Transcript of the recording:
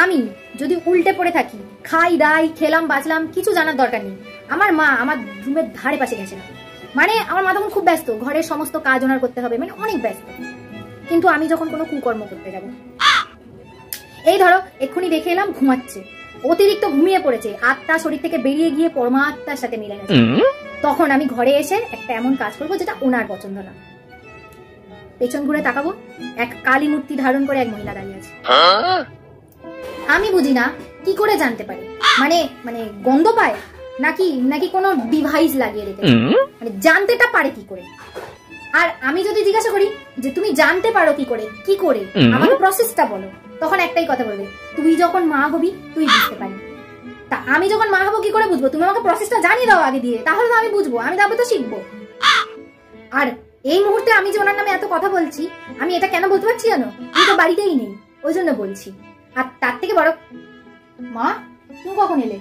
আমি যদি উল্টে পড়ে থাকি, খাই দাই, খেলাম বাঁচলাম, কিছু জানার দরকার নেই। আমার মা আমার রুমের ধারে পাশে গেছে না, মানে আমার মা তখন খুব ব্যস্ত, ঘরের সমস্ত কাজ ওনার করতে হবে, মানে অনেক ব্যস্ত। কিন্তু আমি যখন কোনো কুকর্ম করতে যাব, এই ধরো এক্ষুনি দেখে এলাম ঘুমাচ্ছে, অতিরিক্ত ঘুমিয়ে পড়েছে, আত্মা শরীর থেকে বেরিয়ে গিয়ে পরমাত্মার সাথে মিলে গেছে, তখন আমি ঘরে এসে একটা এমন কাজ করবো যেটা ওনার পছন্দ না। পেছন ঘুরে তাকাবো, এক কালী মূর্তি ধারণ করে এক মহিলা দাঁড়িয়ে আছে। আমি বুঝি না কি করে জানতে পারে, মানে মানে গন্ধ পায় নাকি নাকি কোনো ডিভাইস লাগিয়ে রেখেছে, মানে জানতেটা পারে কি করে? আর আমি যদি জিজ্ঞাসা করি যে তুমি জানতে পারো কি করে, কি করে আমাকে প্রসেসটা বলো, তখন একটাই কথা বলবে, তুই যখন মা হবি তুই বুঝতে পারবি। তা আমি যখন মা হবো কি করে বুঝবো? তুমি আমাকে প্রসেসটা জানিয়ে দাও আগে দিয়ে, তাহলে তো আমি বুঝবো, আমি তারপরে তো শিখবো। আর এই মুহূর্তে আমি যে ওনার নামে এত কথা বলছি, আমি এটা কেন বলতে পারছি জানো? আমি তো বাড়িতেই নেই, ওই জন্য বলছি। আর তার থেকে বড়, মা তুমি কখন এলে?